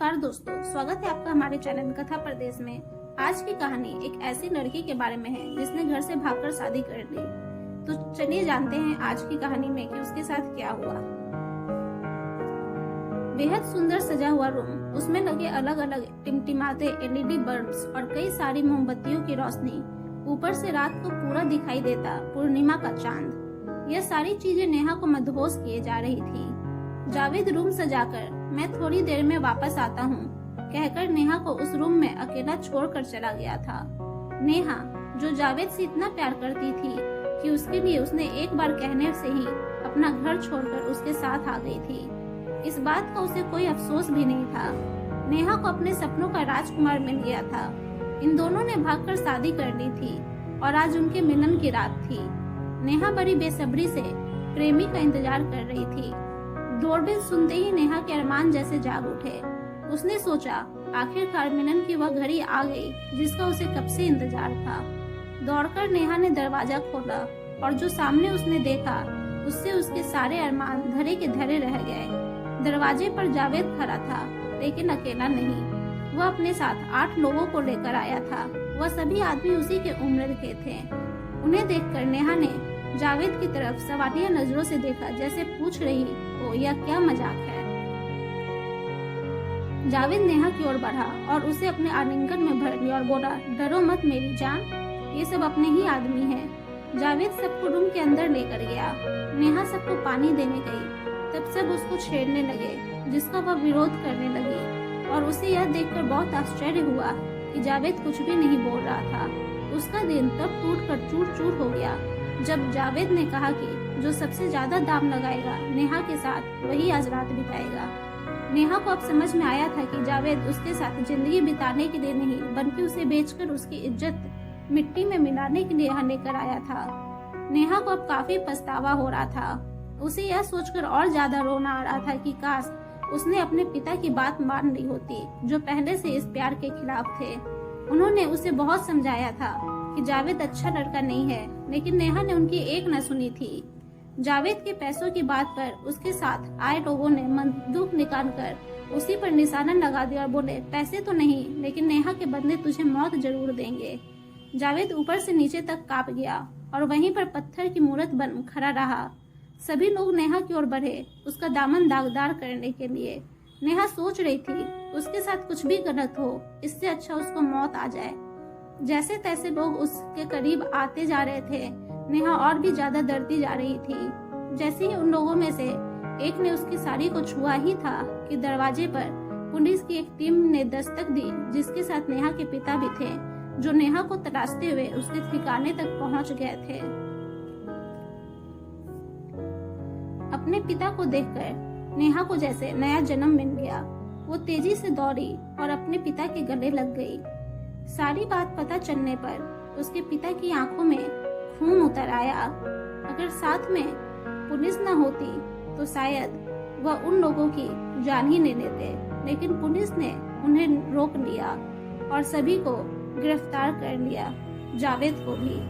नमस्कार दोस्तों, स्वागत है आपका हमारे चैनल कथा प्रदेश में। आज की कहानी एक ऐसी लड़की के बारे में है जिसने घर से भागकर शादी कर ली। तो चलिए जानते हैं आज की कहानी में कि उसके साथ क्या हुआ। बेहद सुंदर सजा हुआ रूम, उसमें लगे अलग अलग टिमटिमाते एलईडी बल्ब्स और कई सारी मोमबत्तियों की रोशनी, ऊपर से रात को पूरा दिखाई देता पूर्णिमा का चांद। यह सारी चीजें नेहा को मदहोश किए जा रही थी। जावेद रूम सजाकर मैं थोड़ी देर में वापस आता हूँ कहकर नेहा को उस रूम में अकेला छोड़कर चला गया था। नेहा जो जावेद से इतना प्यार करती थी कि उसके लिए उसने एक बार कहने से ही अपना घर छोड़कर उसके साथ आ गई थी। इस बात का उसे कोई अफसोस भी नहीं था। नेहा को अपने सपनों का राजकुमार मिल गया था। इन दोनों ने भागकर शादी कर ली थी और आज उनके मिलन की रात थी। नेहा बड़ी बेसब्री से प्रेमी का इंतजार कर रही थी। डोरबेल सुनते ही नेहा के अरमान जैसे जाग उठे। उसने सोचा आखिरकार मिलन की वह घड़ी आ गई जिसका उसे कब से इंतजार था। दौड़कर नेहा ने दरवाजा खोला और जो सामने उसने देखा उससे उसके सारे अरमान धरे के धरे रह गए। दरवाजे पर जावेद खड़ा था, लेकिन अकेला नहीं। वह अपने साथ 8 लोगों को लेकर आया था। वह सभी आदमी उसी के उम्र के थे। उन्हें देखकर नेहा ने जावेद की तरफ सवालिया नजरों से देखा, जैसे पूछ रही हो यह क्या मजाक है। जावेद नेहा की ओर बढ़ा और उसे अपने आलिंगन में भर लिया और बोला, डरो मत मेरी जान, ये सब अपने ही आदमी हैं। जावेद सबको रूम के अंदर लेकर गया। नेहा सबको पानी देने गई, तब सब उसको छेड़ने लगे, जिसका वह विरोध करने लगी और उसे यह देखकर बहुत आश्चर्य हुआ कि जावेद कुछ भी नहीं बोल रहा था। उसका दिन तब टूट कर चूर चूर हो गया जब जावेद ने कहा कि जो सबसे ज्यादा दाम लगाएगा नेहा के साथ वही आज रात बिताएगा। नेहा को अब समझ में आया था कि जावेद उसके साथ जिंदगी बिताने के लिए नहीं, बल्कि उसे बेचकर उसकी इज्जत मिट्टी में मिलाने के लिए यहाँ लेकर आया था। नेहा को अब काफी पछतावा हो रहा था। उसे यह सोचकर और ज्यादा रोना आ रहा था कि काश उसने अपने पिता की बात मान ली होती, जो पहले से इस प्यार के खिलाफ थे। उन्होंने उसे बहुत समझाया था कि जावेद अच्छा लड़का नहीं है, लेकिन नेहा ने उनकी एक न सुनी थी। जावेद के पैसों की बात पर उसके साथ आए लोगों ने बंदूक निकालकर उसी पर निशाना लगा दिया और बोले, पैसे तो नहीं, लेकिन नेहा के बदले तुझे मौत जरूर देंगे। जावेद ऊपर से नीचे तक कांप गया और वहीं पर पत्थर की मूर्त बन खड़ा रहा। सभी लोग नेहा की ओर बढ़े उसका दामन दागदार करने के लिए। नेहा सोच रही थी उसके साथ कुछ भी गलत हो, इससे अच्छा उसको मौत आ जाए। जैसे तैसे लोग उसके करीब आते जा रहे थे, नेहा और भी ज्यादा डरती जा रही थी। जैसे ही उन लोगों में से एक ने उसकी साड़ी को छुआ ही था कि दरवाजे पर पुलिस की एक टीम ने दस्तक दी, जिसके साथ नेहा के पिता भी थे, जो नेहा को तलाशते हुए उसके ठिकाने तक पहुंच गए थे। अपने पिता को देखकर नेहा को जैसे नया जन्म मिल गया। वो तेजी से दौड़ी और अपने पिता के गले लग गई। सारी बात पता चलने पर उसके पिता की आंखों में खून उतर आया। अगर साथ में पुलिस न होती तो शायद वह उन लोगों की जान ही ले लेते, लेकिन पुलिस ने उन्हें रोक लिया और सभी को गिरफ्तार कर लिया, जावेद को भी।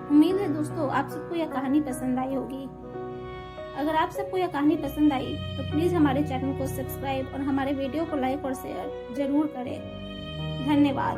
उम्मीद है दोस्तों आप सबको यह कहानी पसंद आई होगी। अगर आप सबको यह कहानी पसंद आई तो प्लीज हमारे चैनल को सब्सक्राइब और हमारे वीडियो को लाइक और शेयर जरूर करें। धन्यवाद।